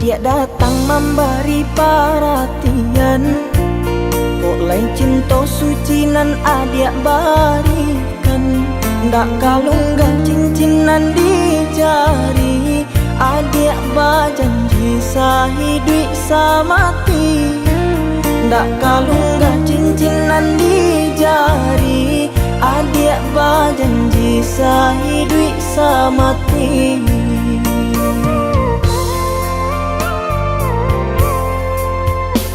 Dia datang memberi perhatian, kok lain cinta suci nan adik barikan. Ndak kalunggan cincinan di jari, adik berjanji sehidup semati. Ndak kalunggan cincinan di jari, adik berjanji sehidup semati.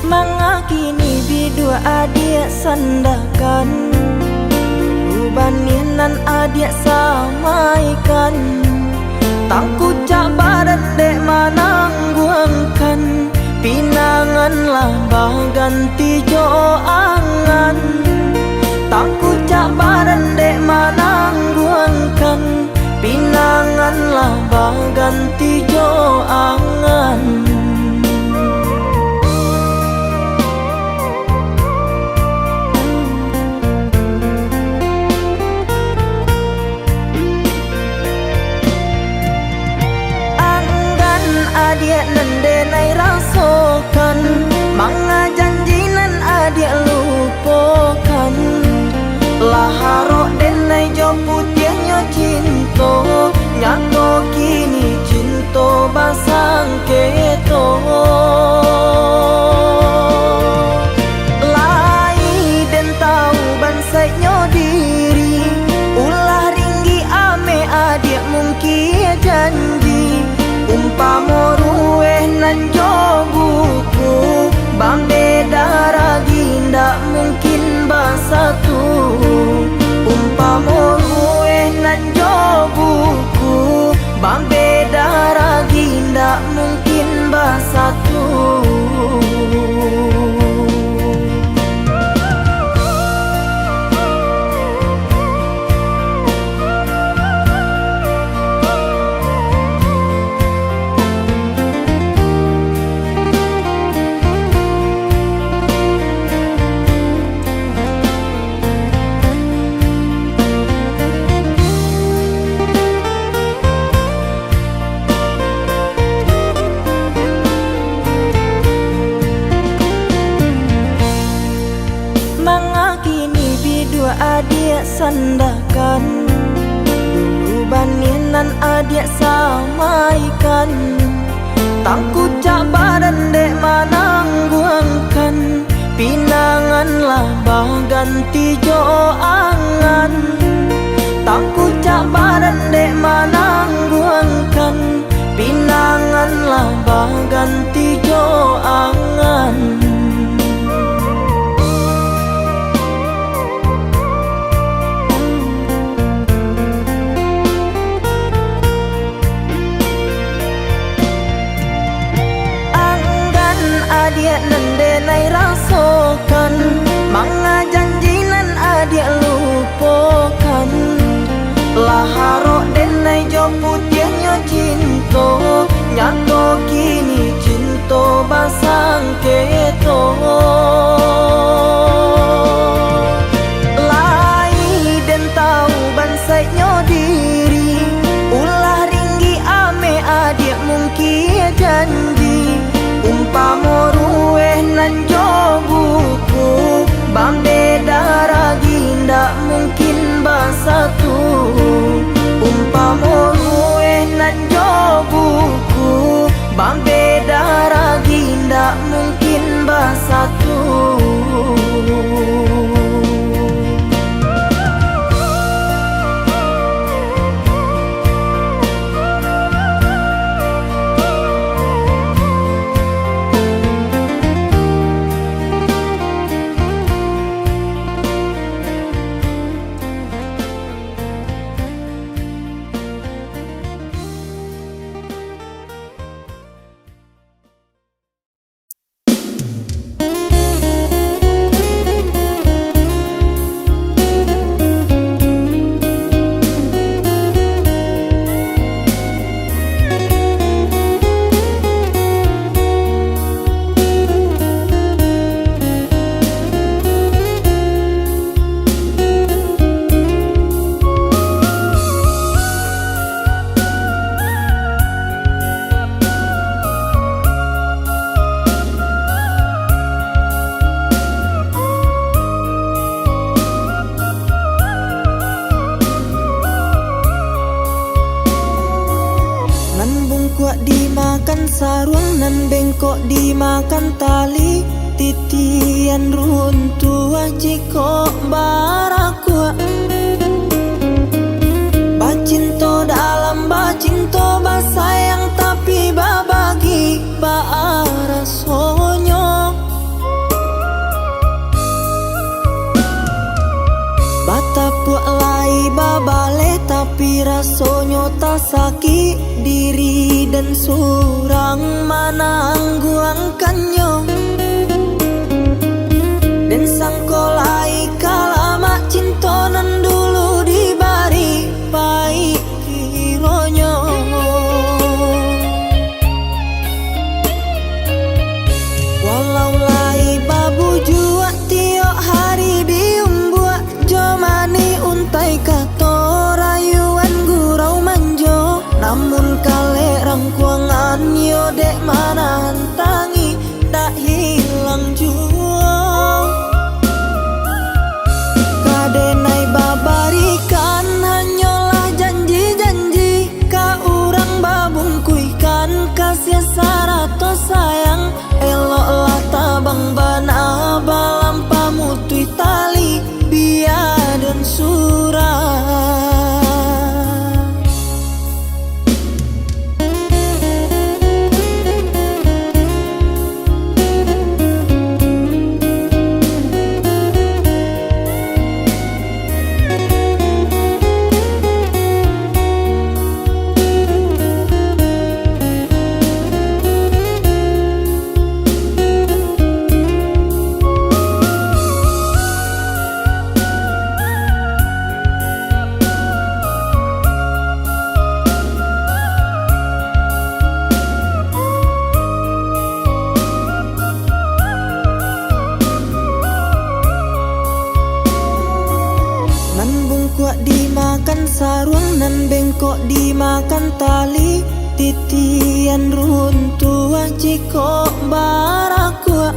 Mengakini bidua adik sandakan, dulu baninan adik samaikan. Tangku cak badan dek manangguangkan, pinangan lambah ganti jo angan. Tangku cak badan dek manangguangkan, pinangan lambah ganti jo angan. Adik nendenai rasakan, manga janji nan adik lupakan. Laharok denai jo putihnya cinta, nyato kini cinta basang keto. Lai den tahu bansainya diri, ulah ringgi ame adik mungkin janji. Umpama rueh nan jo buku, bambeda ragi ndak mungkin bersatu. Umpama rueh nan jo buku, bambeda ragi ndak mungkin bersatu. Mengakini bidua adik sandakan, dulu baninan adik samaikan. Tangku cak badan dek manangguangkan, pinangan lambah ganti jo angan. Tangku cak badan dek manangguangkan, pinangan lambah ganti jo angan. Adik nendenai rasakan, manga janji nan adik lupakan. Laharok denai jo putihnya cinta, nyato kini cinta basang keto. Lai den tahu bansainya diri, ulah ringgi ame adik mungkin janji. Umpama rueh nan jo buku, bambeda ragi ndak mungkin bersatu. Umpama rueh nan jo buku, bambeda ragi ndak mungkin bersatu. dimakan sarung nan bengkok dimakan tali, titian runtuh jiko barakua. Bacinto dalam bacinto basayang tapi babagi baarasonyo. Batapuk lai babale tapi rasonyo tak sakit diri dan surang manangguangkannya. Dan sangkolai kalama cintonan dulu dibari baik kironyo. Walau lai babu jua tiok hari diumbuak, jomani untai kato rayuan gurau manjo. Namun kale rangkuangan yo dek mana hantangi tak hilang jua. Kadenai babarikan hanyalah janji-janji, ka urang babungkuikan kasih sarato sayang. Eloklah tabang bana balam pamutui tali biar dan surah. Dimakan sarung nan bengkok dimakan tali, titian runtuh jiko barakua.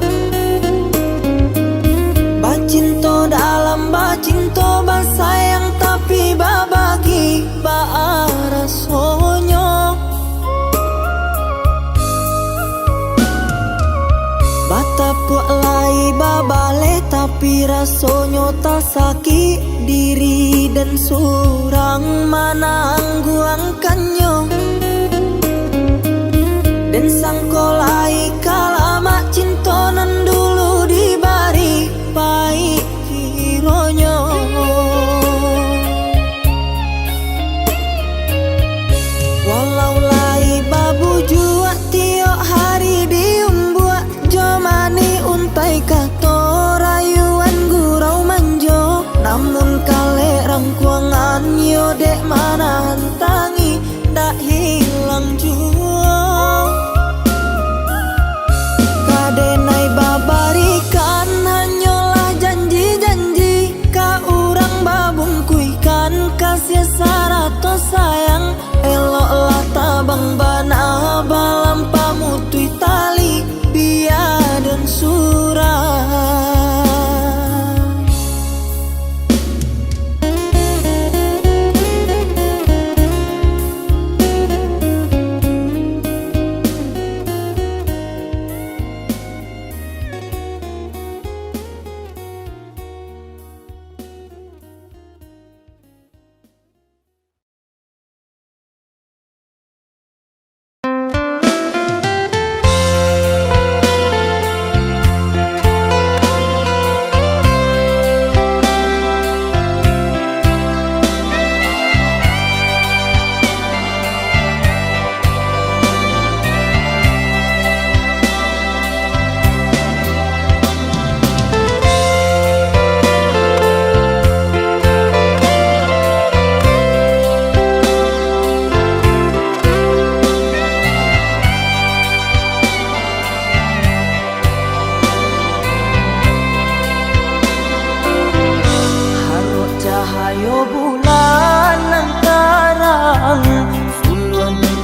Bacinto dalam bacinto basayang tapi babagi baarasonyo. Batapuk lai babale tapi rasonyo tak sakit diri dan surang manangguangkannya. Dan sangkolai kalama cintonan dulu dibari baik kironyo. Walau lai babu jua tiok hari diumbuak, jomani untai kato rayuan gurau manjo. Namun kale rangkuangan yo dek mana hantangi tak hilang jua. Kadenai babarikan hanyalah janji-janji, ka urang babungkuikan kasih sarato sayang. Eloklah tabang bana balam pamutui tali biar dan surah.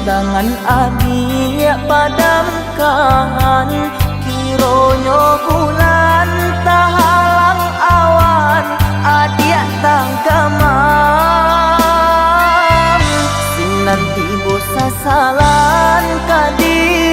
tangan adik padamkan, kironyo bulan tahalang awan adik tanggamam, sinan tibo sasalan kadi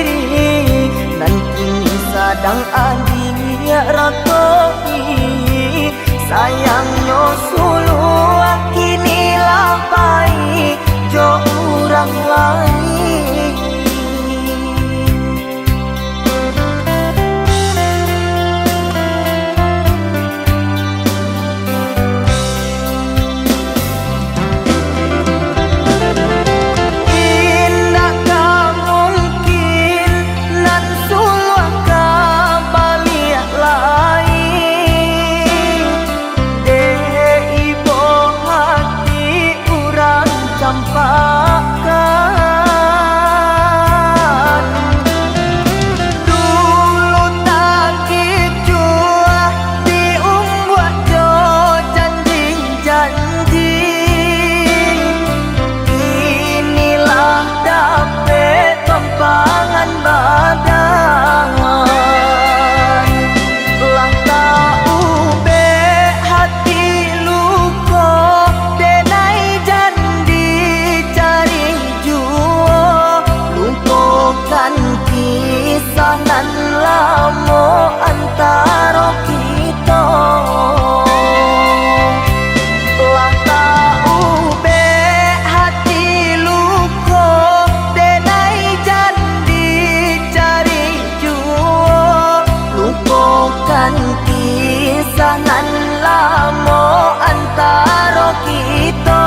badan. Lah tahu be hati luko denai jandi cari juo lupakan kisah nan lamo antara kita. Lah tahu be hati luko denai jandi cari juo lupakan kisah nan lamo antara kita.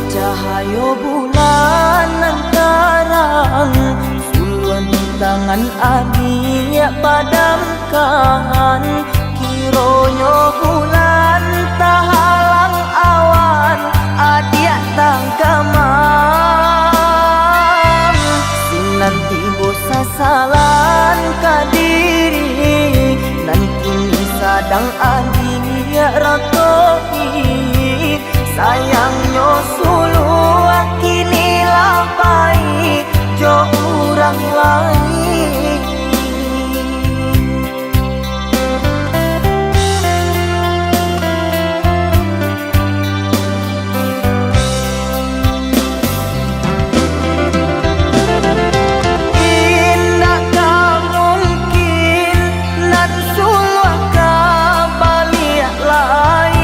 Cahaya bulan terang suluan tangan adik padamkan kironyo bulan tahalang awan adik tangkamam sinan tibo sasalan kadiri dan kini sadang adik ratoi sayangnya sulu kini lapai jo urang lain. Indakkah mungkin nan sulu balik lain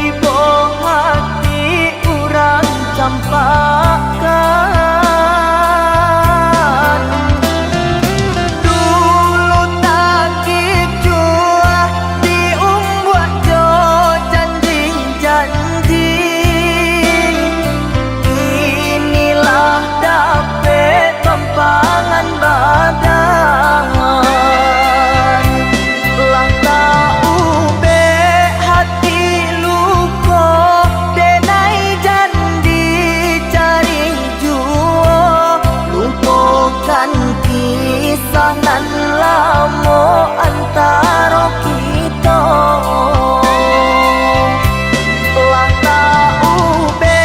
ibo hati urang campakan dulu takik jua diumbuat jo janji-janji inilah dapet pempangan badan. Lah tahu be hati luko denai jandi cari juo lupakan kisah nan lamo antara kita. Lah tahu be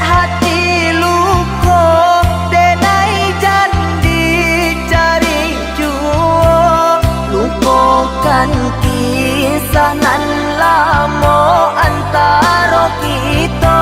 hati luko denai jandi cari juo lupakan kisah nan lamo antara kita.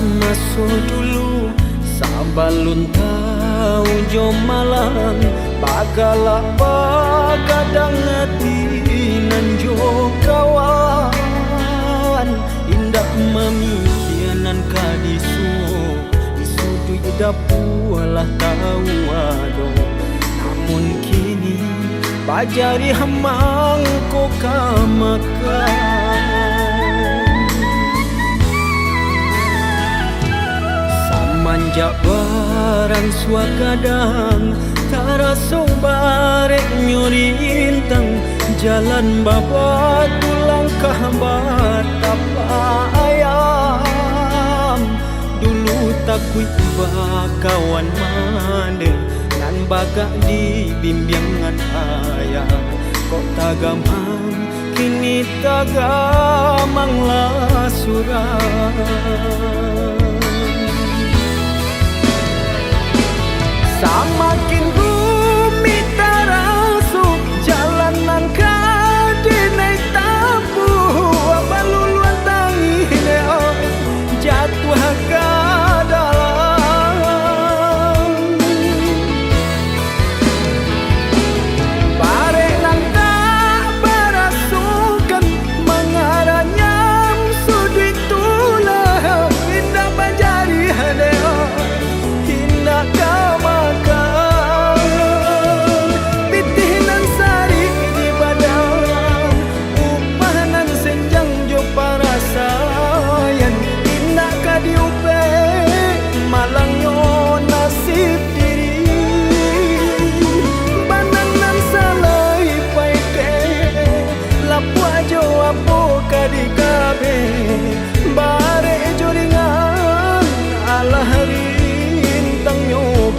Masa dulu sabalun kau jom malang bagalah bagadang hati nan jo kawan indak memikianan kadisu isudu dapulah tahu ado namun kini bajari hamang ko kamakan manjak barang suakadang taraso barek nyurintang jalan baba tulang kahbat apa ayam dulu takui bakawan mande nan bagak di bimbingan ayah kok tagamang kini tagamang lah surah samakin rumit terasuk jalanan kadinai tapu abaluluan tangi neo jatuh ke dalam barek nang tak berasukan mengaranya sudut tulah indah bajari neo indah kau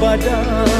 badan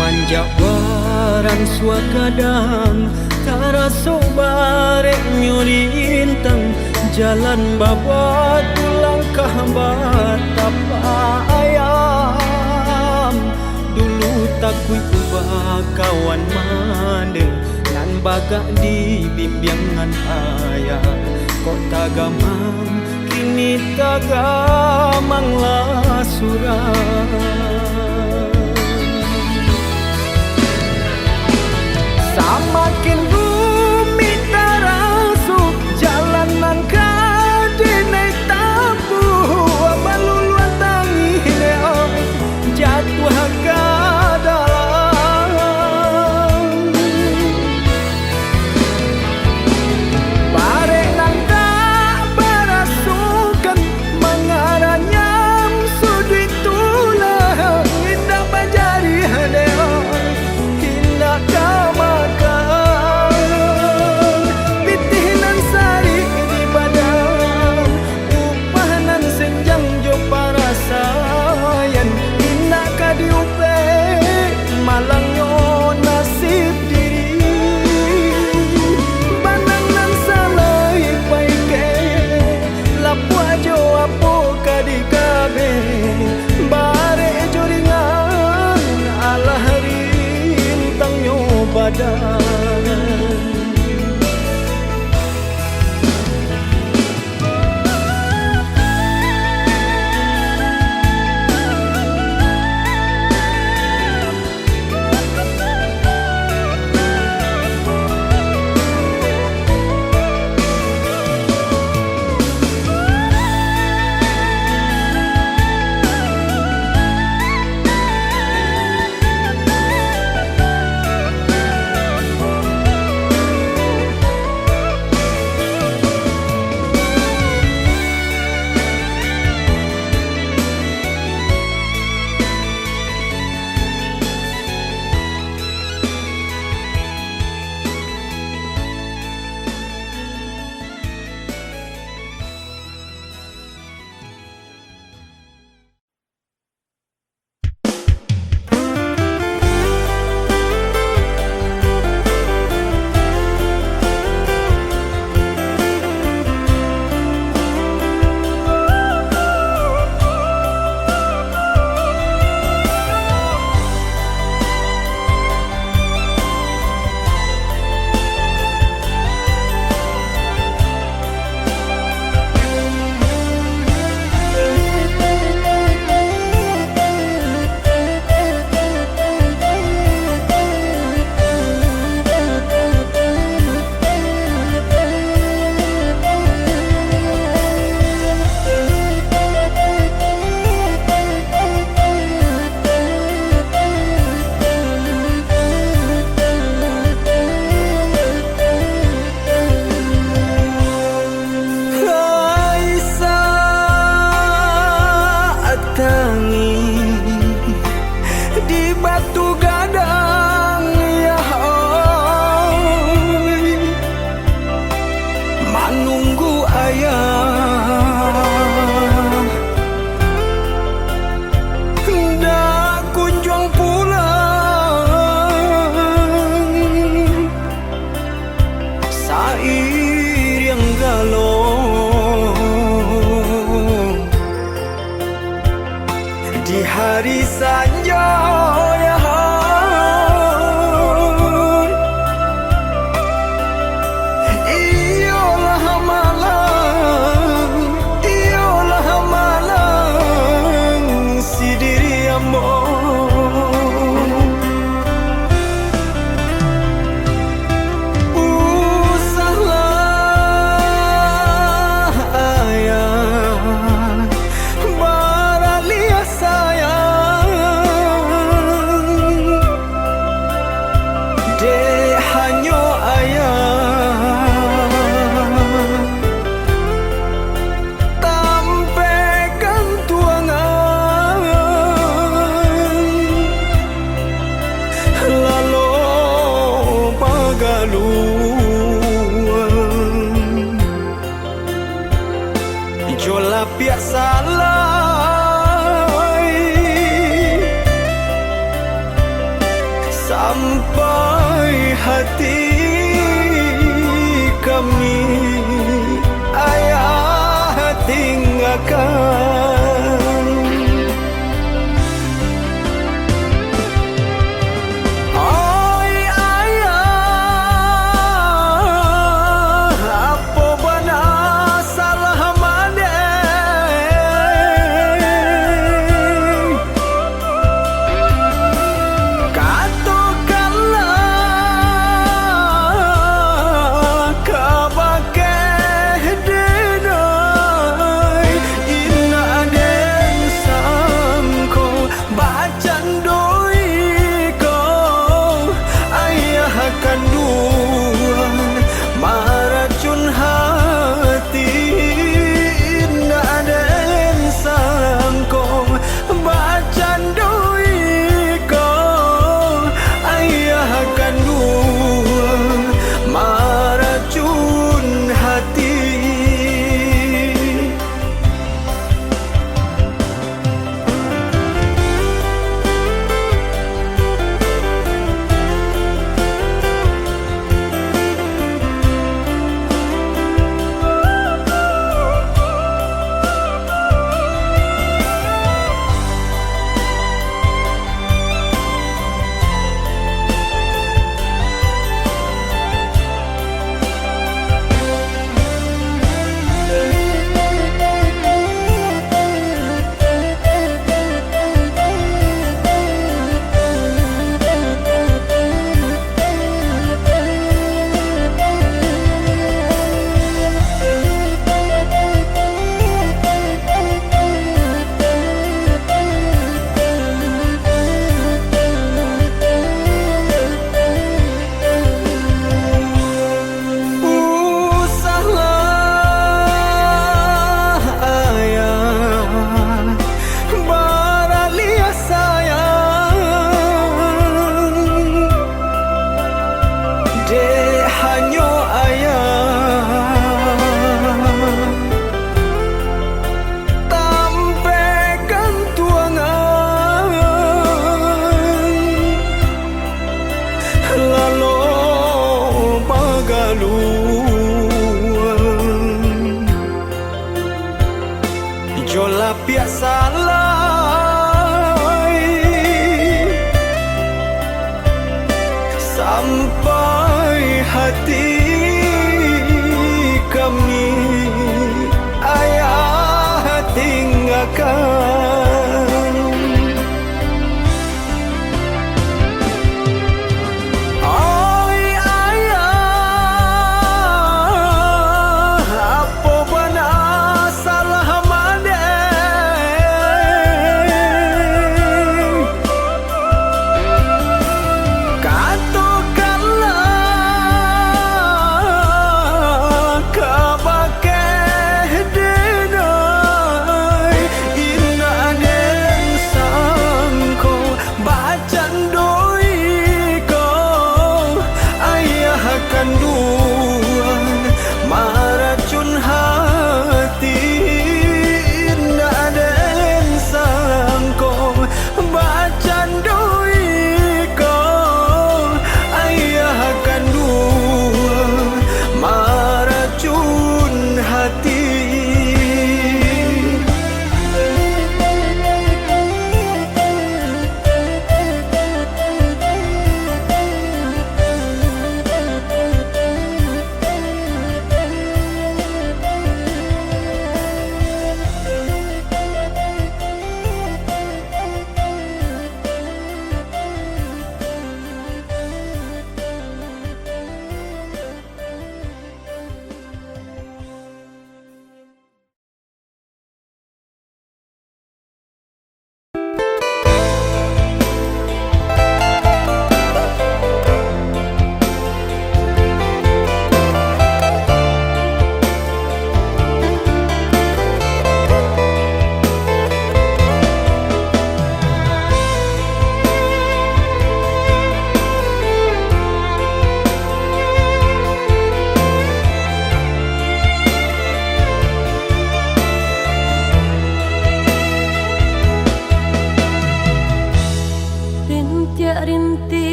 manjak barang suakadang taraso barek nyurintang jalan baba tulang kahbat apa ayam dulu takui ubah kawan mande nan bagak di bimbingan ayah kok tagamang kini tagamang lah surah samakin rumit terasuk jalanan kadinai tapu abaluluan tangi neo jatuh ke dalam barek nang tak berasukan mengaranya sudut di hari Sanjo ya iyalah malang si diri amor usahlah ayah baralia sayang dek hanyo ayah tampaikan tuangan lalu pagaluan jola piak salai sampai hati kami ayah tinggalkan. Oi ayah, apa bana salah maneh? Katakanlah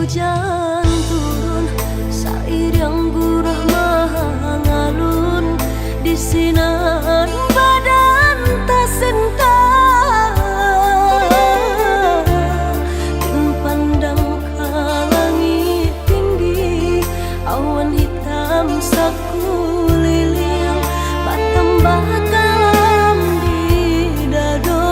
hujan turun, sair yang gurah mengalun di sinar badan tak sentak. Pandang ke langit tinggi, awan hitam sakuliling, bertambah kalam di dado.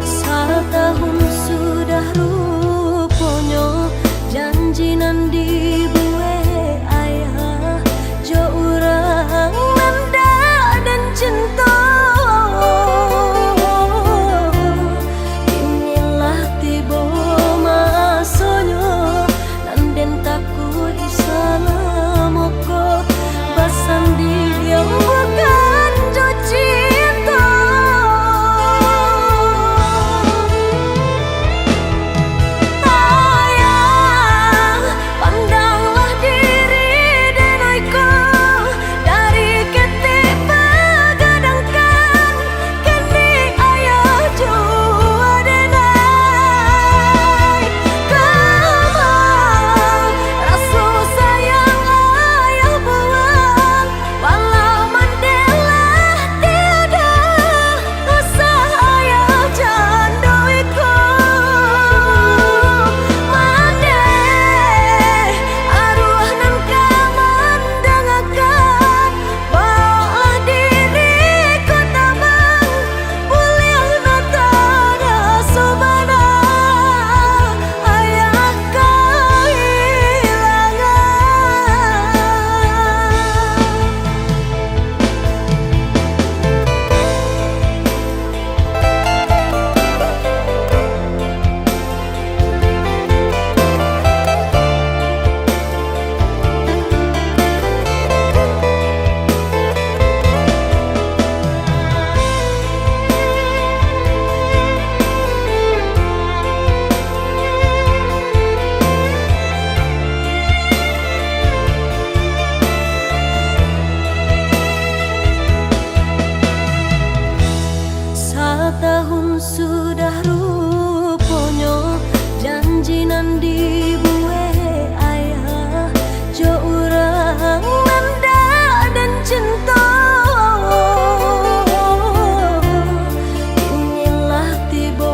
Setahun sudah rupanya janji nan dibuat ayah, jo urang nanda dan cinta. Inilah tiba masanya nanden takut isalamoko basandi yang bukan jo cinta. Ayah, pandanglah diri denaiku dari ketik pegadangkan, kini ayah jua denai. Kemau rasa sayang ayah buang, walau mandelah tiada usah ayah candoiku. Mande arwah nan kamandangakan, bawa diriku tabang buliang natara sobana ayah setahun sudah rupanya janji nan dibuat ayah, jo urang nanda dan cinta. Inilah tiba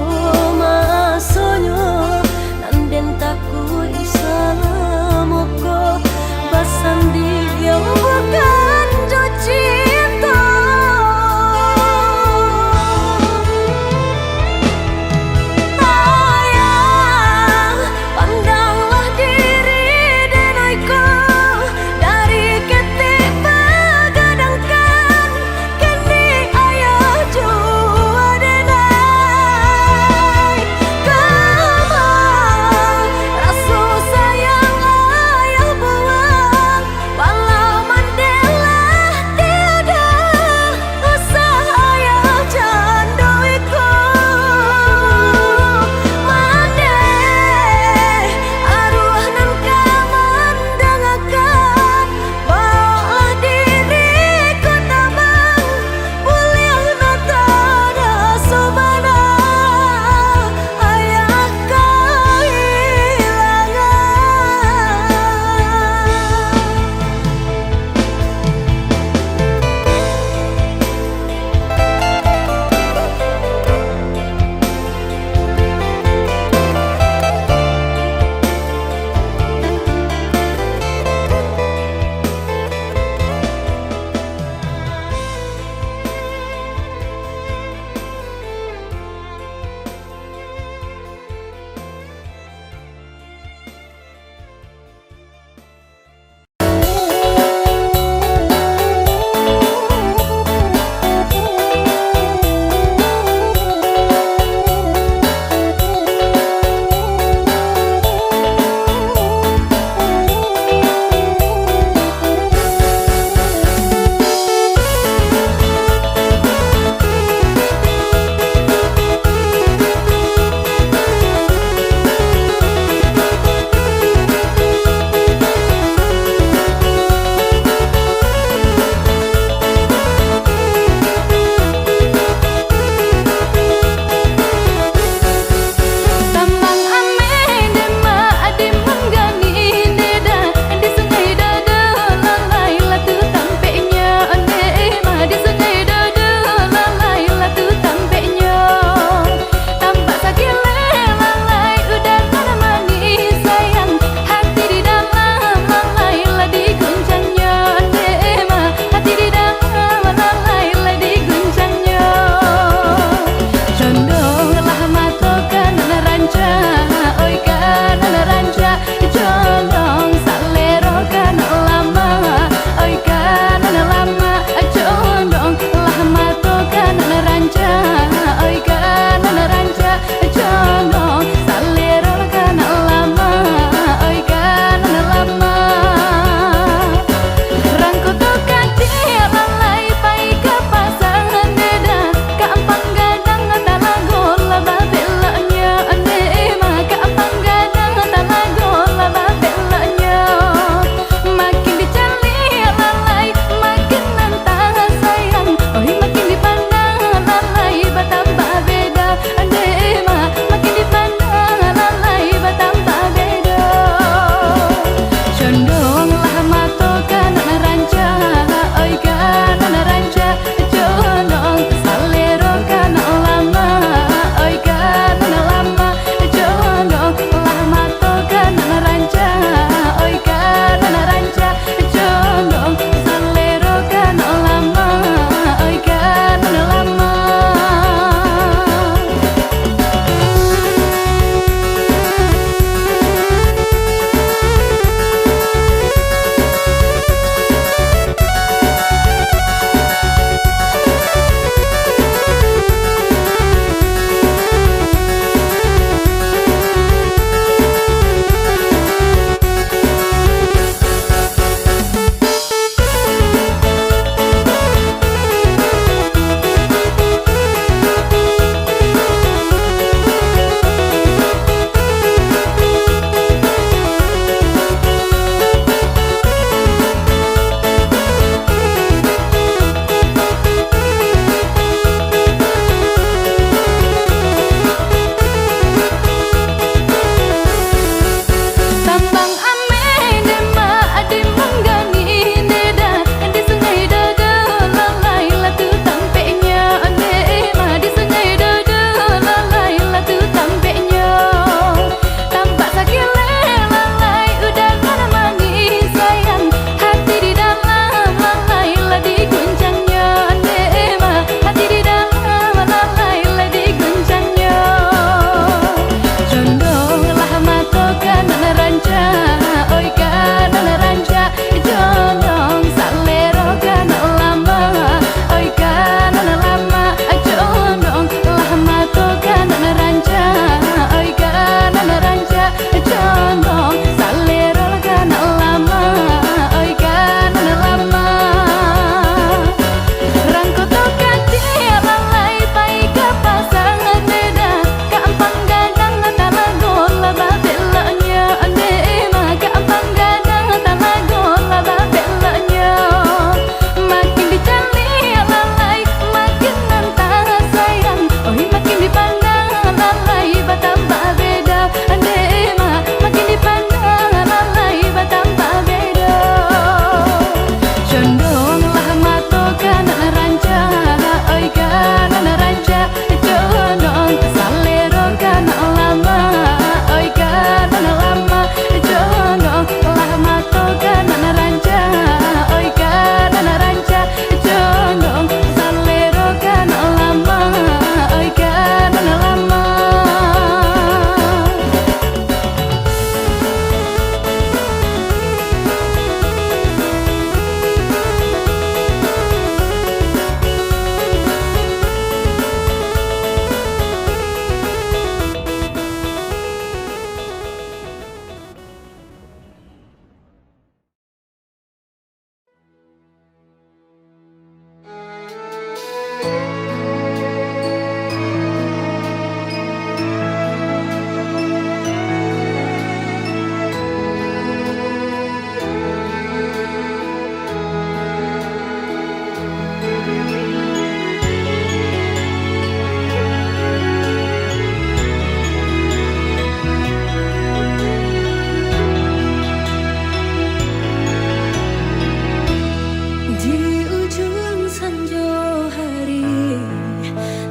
masanya nanden takut isalamoko basandi yang bukan jo cinta.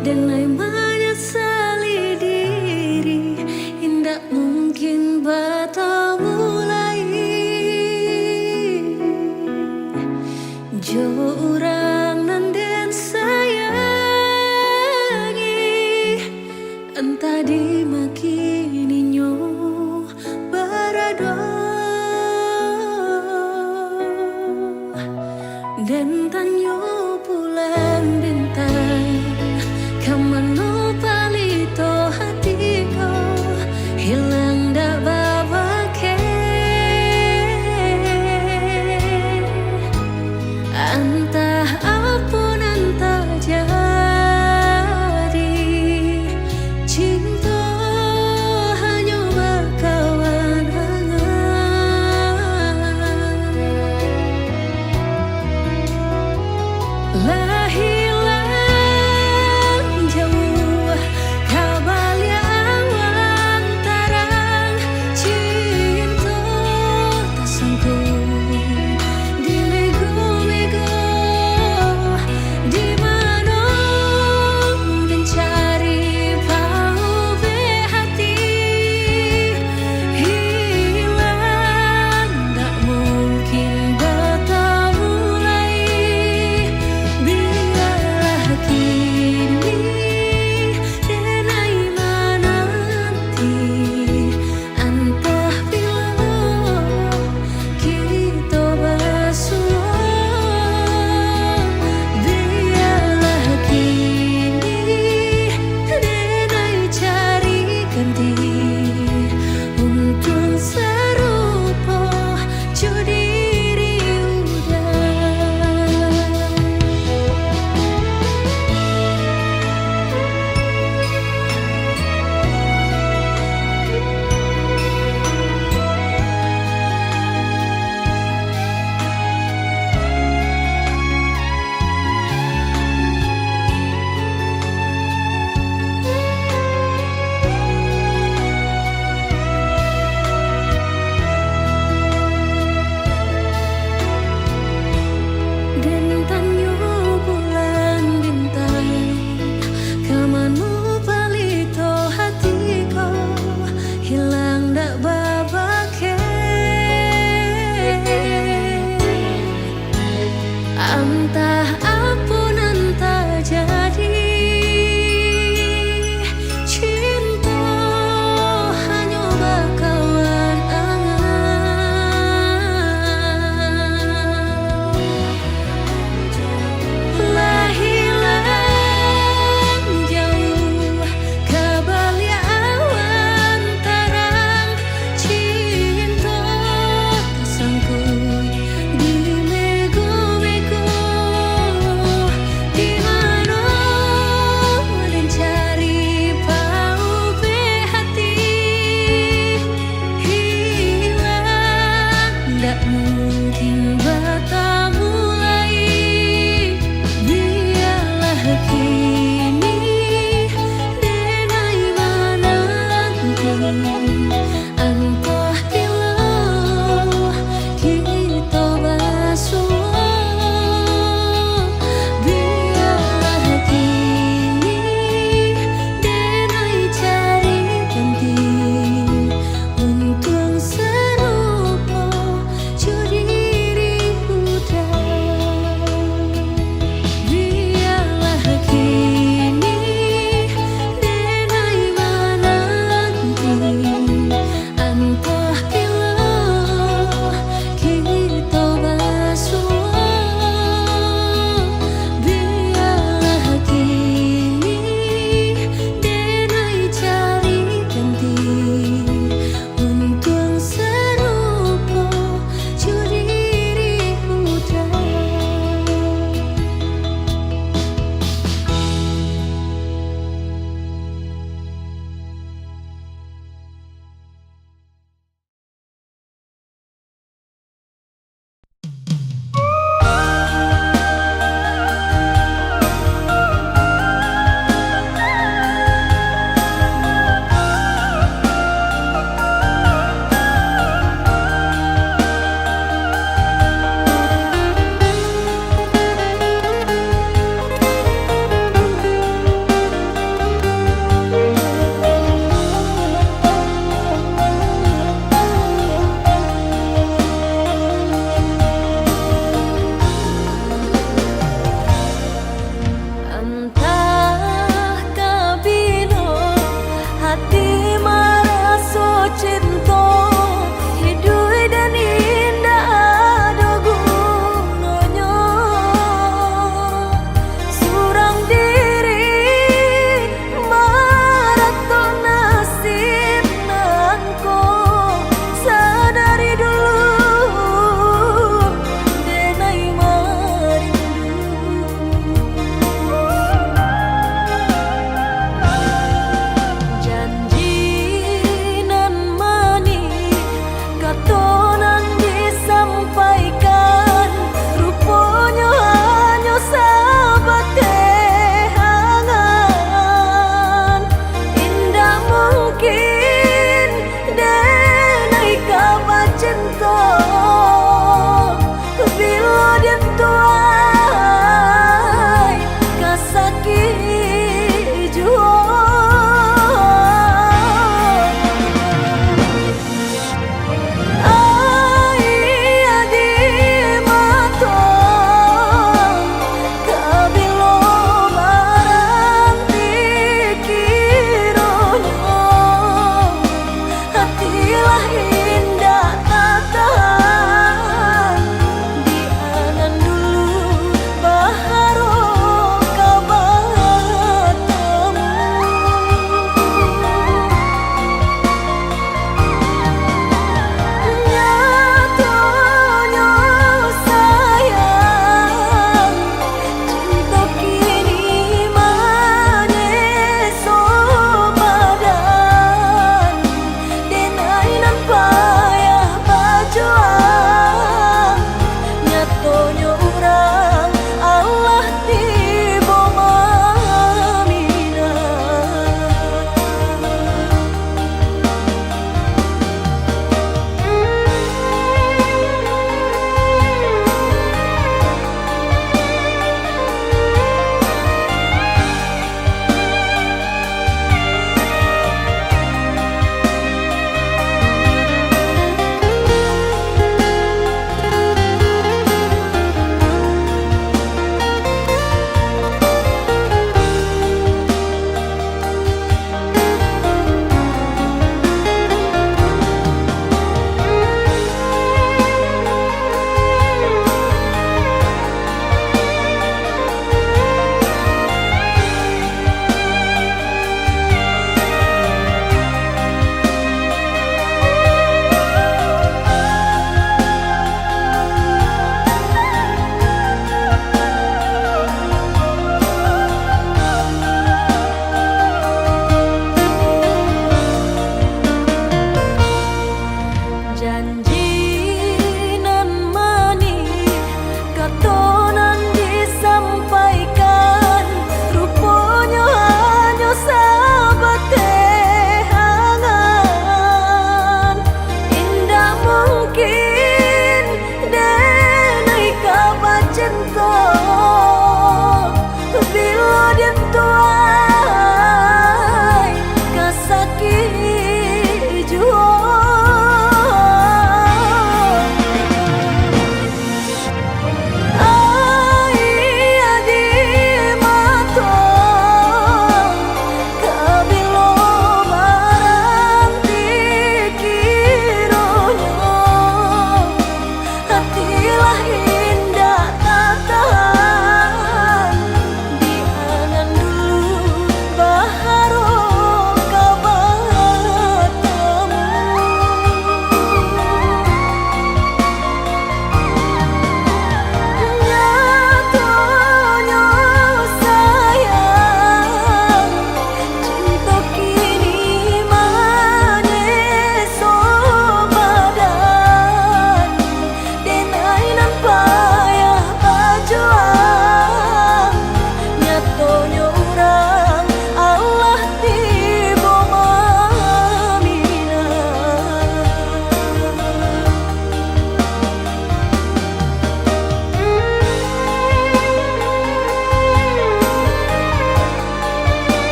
dan ai menyesali diri, indak mungkin bertemu lagi. Jo orang nan den sayangi, entah dimakininya berado, dan tanyo pulang bintang kemana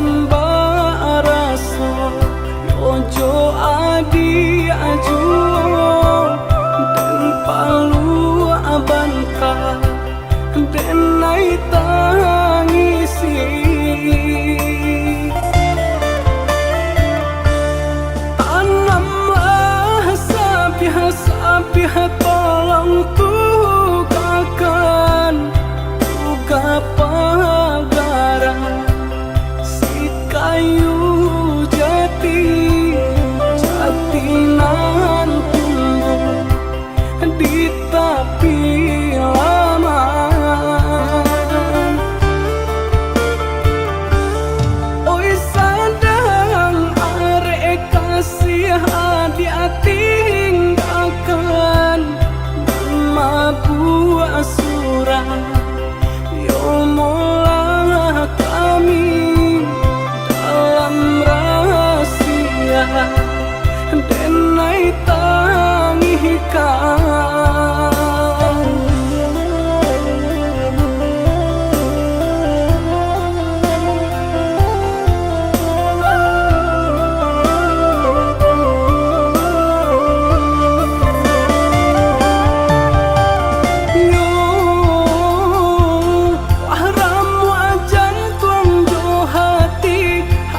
san baraso yojo adi ajuo den palu abanka den nai tangisi tanamlah sabiha tolong tugakan tuga pagaran si kayu jati jatinan tumbuh di tepi laman. Oi sadang arek kasih dia tinggalkan mabu asura yo mula kami dalam rahasia denai tangikan.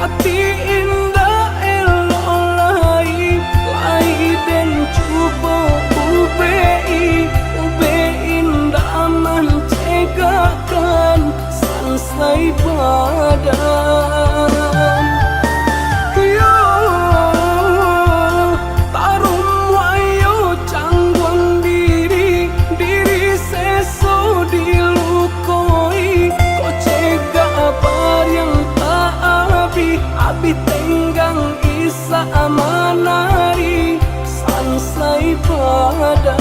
Hati indah elolai lai den cuba ube indah mencegakan selesai badan. Yo tarum wayo canggung diri seso dilukoi kau cegah bar yang tak abi tenggang isa amanari selesai badan.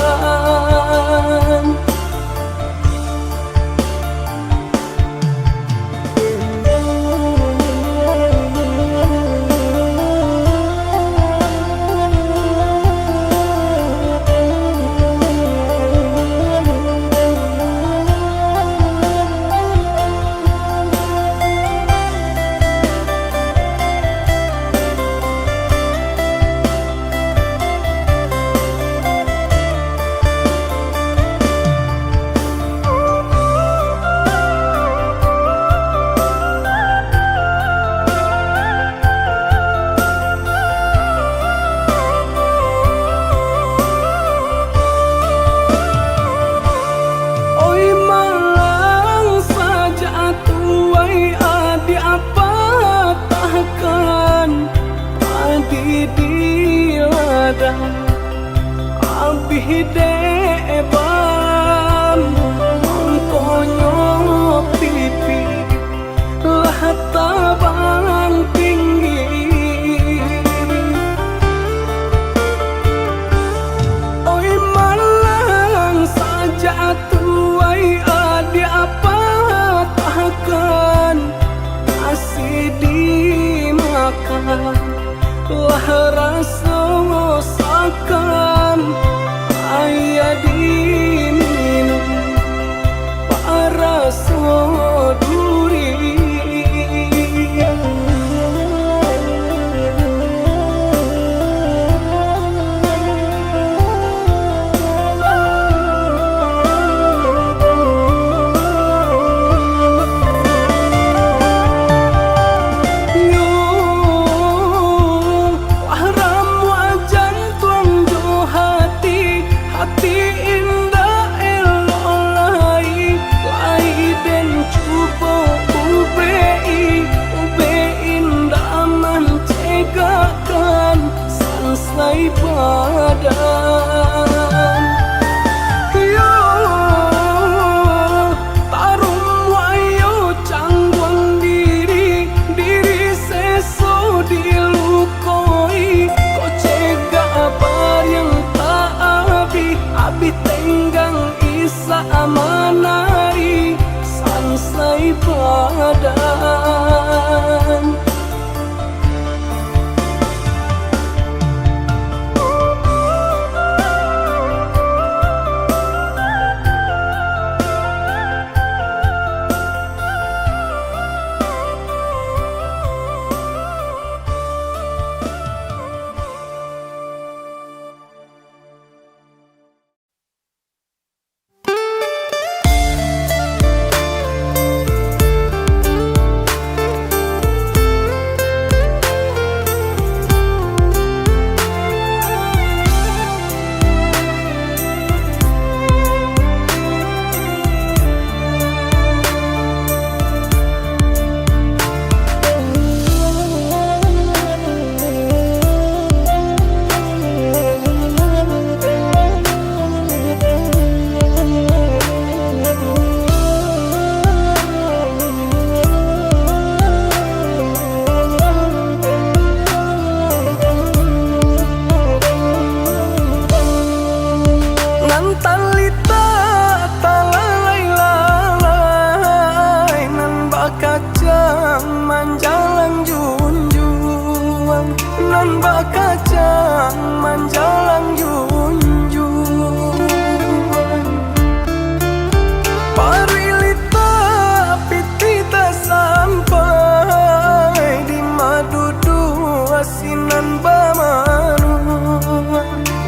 Abih deban mengkonyo pipi lah tabang tinggi. Oi malang saja tuai adi apa takkan masih dimakan lah rasa sakan ayah diminum para soduri. Hati indah elolai lai den cuba ube indah mencegakan selesai badan. Yo tarum wayo canggung diri seso dilukoi kau cegah bar yang abi tenggang isa amanari selesai badan. nan bakacang manjalang junjung parilita pitita sampai di madudu asinan bamanu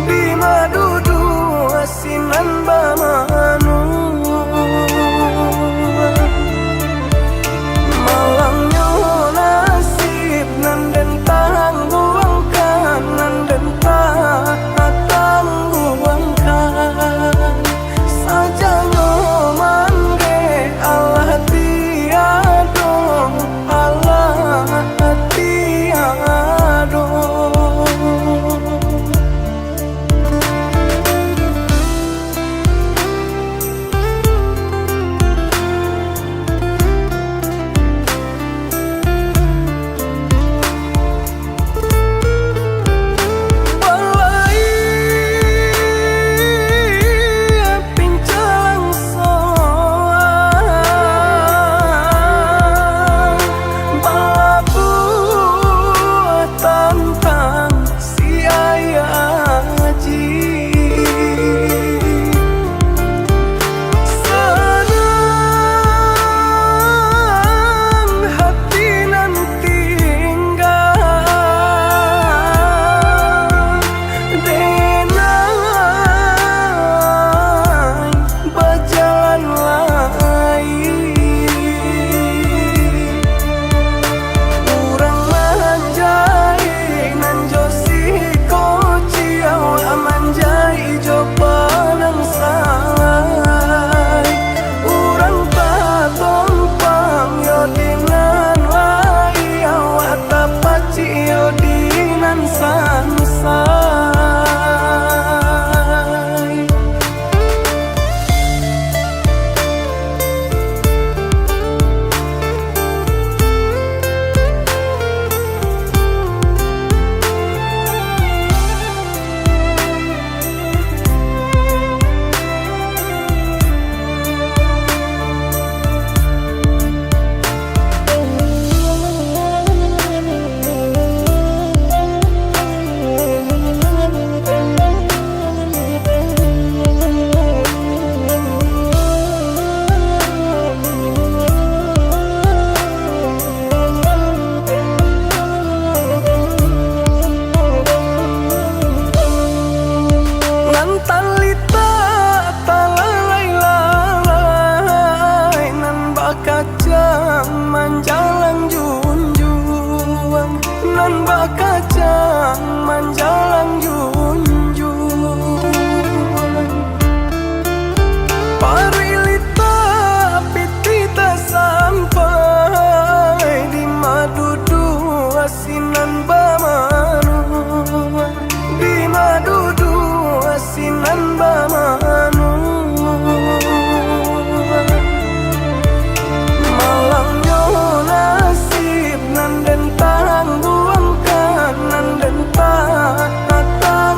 di madudu asinan bamanu malangnya nasib nan den tangguangkan nan den tangguangkan sajanya mangge Allah tiado Allah tiado. Manjalang junjung nan bakacang manjalang junjung parilita pitita sampai di madudu asinan bamanu di madudu asinan bamanu nasib nan den tangguangkan nan den tangguangkan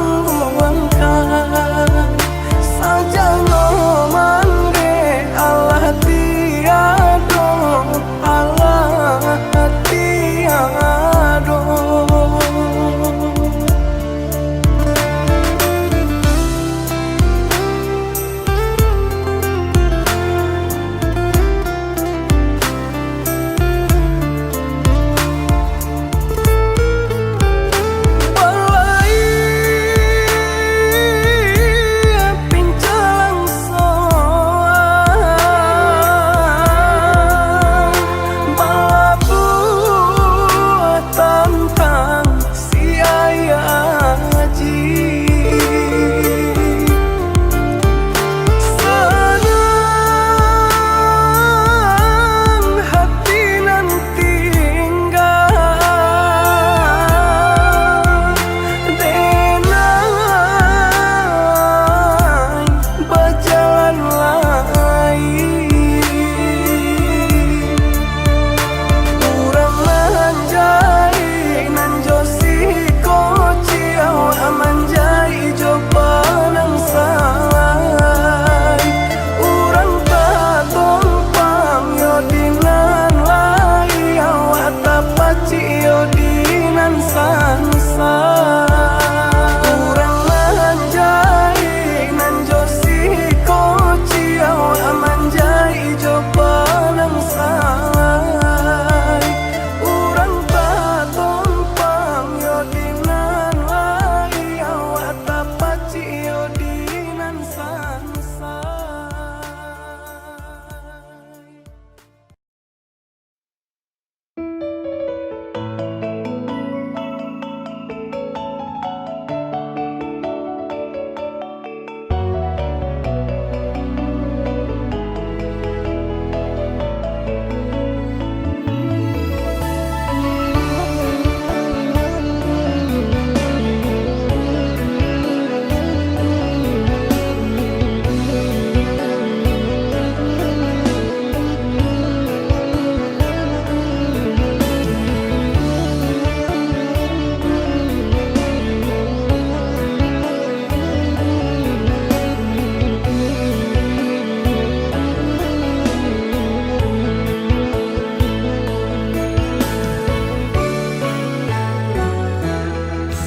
Urang manjai nan josi koci awak manjai jo panang sai. Urang tak tompang yo dinan lai awak tak paci yo dinan sansai.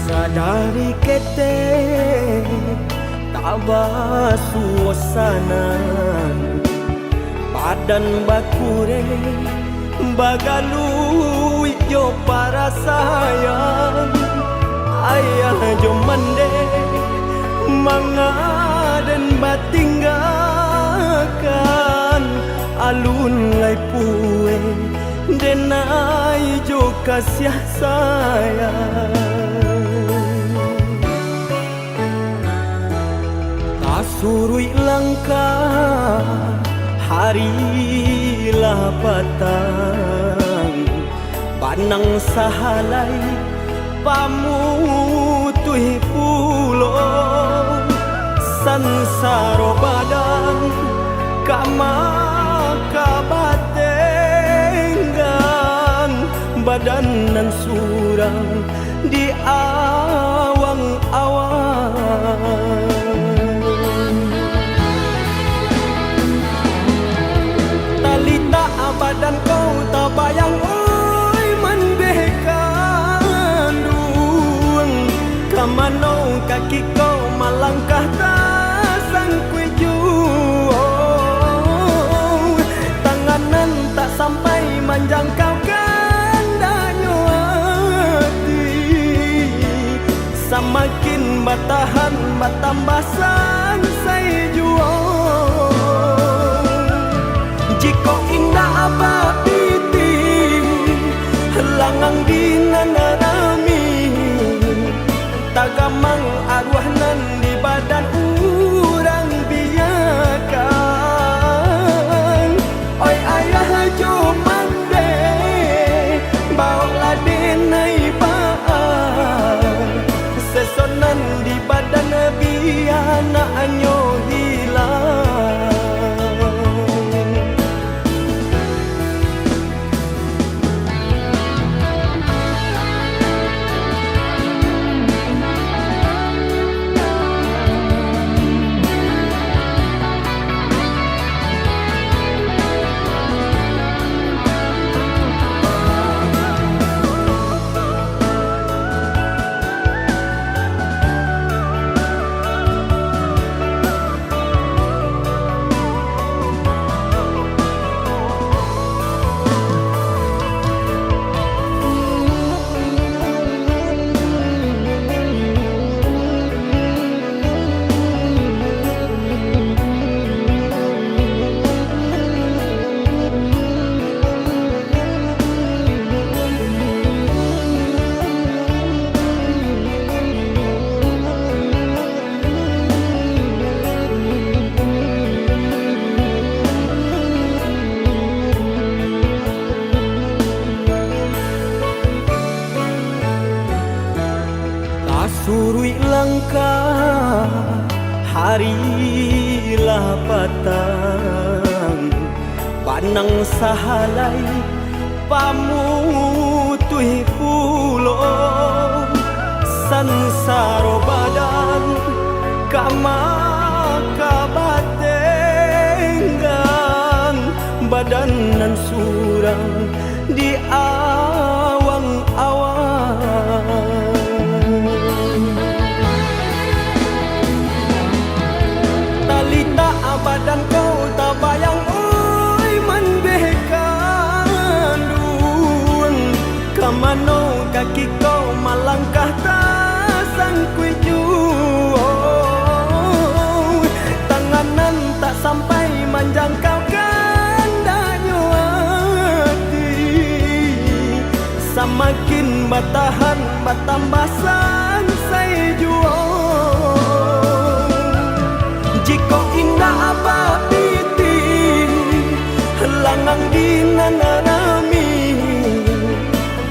Sadari kete tabah suasana padan bakure bagalu yo para sayang ayah jo mande mangaden batinggakan alun lai pue denai jo kasih sayang. Surui langkah harilah patang banang sahalai pamutuh pulo sansaro badan kama kabatenggang badan nan surang di awang-awang. Badan kau tak bayang oi mandekan duang kamanau kaki kau malangkah tak sangkui juang tanganan tak sampai menjangkau gandanya hati semakin bertahan bertambah sansai juang. Jika indah apa piti langang dinan rami tagamang arwah nan di badan urang biakan. Oi ayah jo mande bawa denai baan sesonan di badan biana anyo hilang. Surui langkah harilah patang panang sahalai pamutuh pulo sansaro badan kama kabatenggang badan nan surang di awang-awang. kaki kau melangkah tak sangkui tanganan tak sampai menjangkau kandanya hati. Semakin bertahan bertambah sansai jua. Jika indah apa piti langang dinanarami,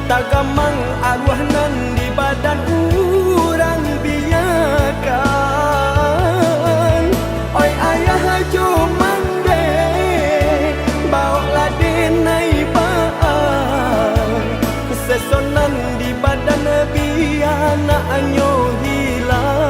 tagamang arwah nan di badan urang biakan. Oi ayah cuman deh bawa denai baan, sesonan di badan biana anyo hilang.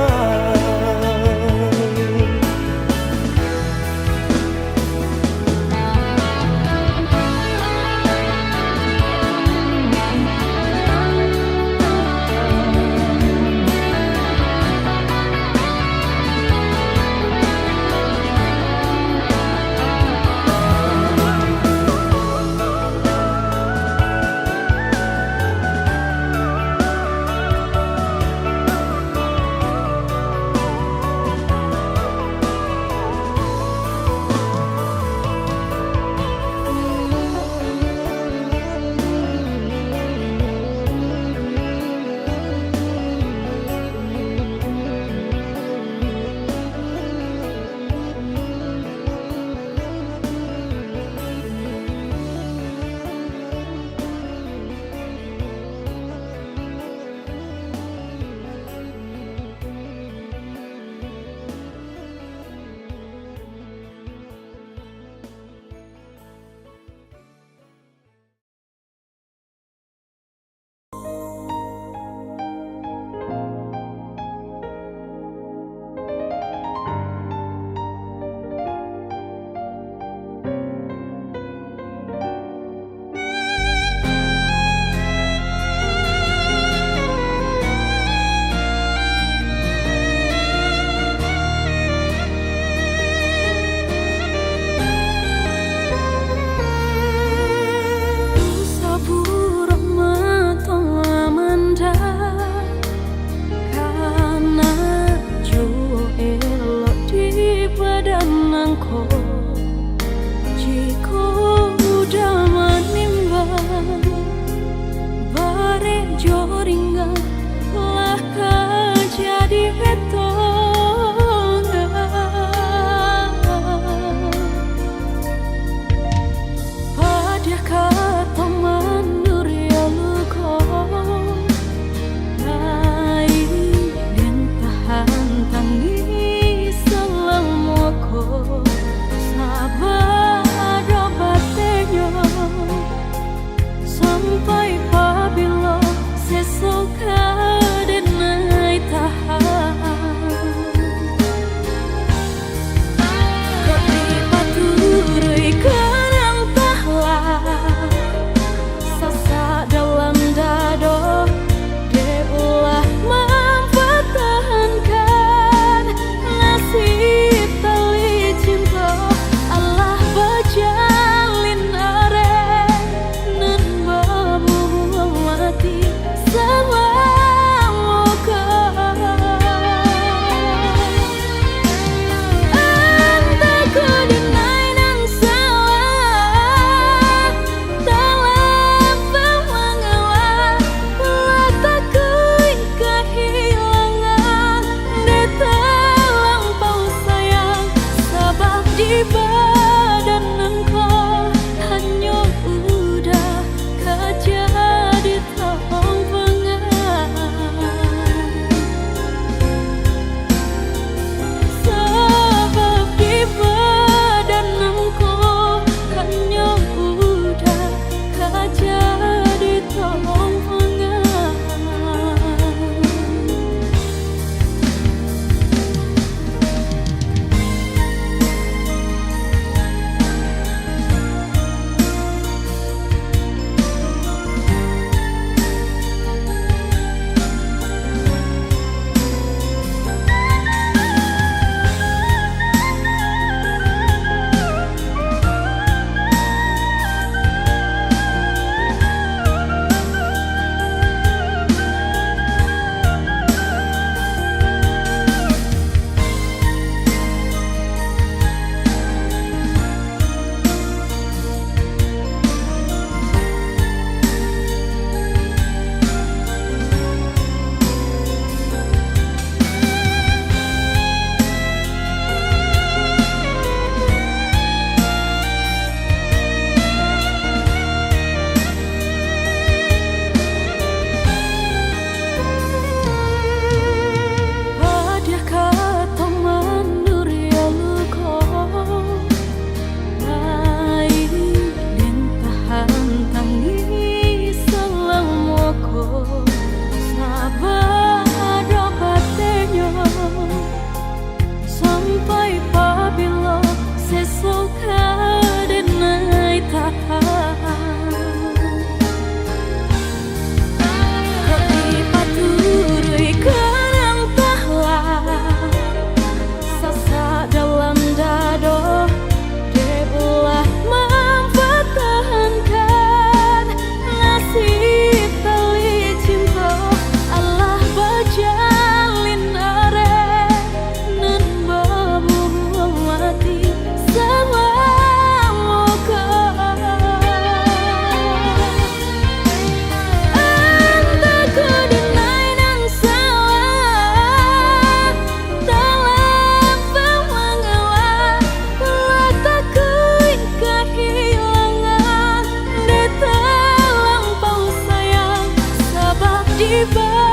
tiba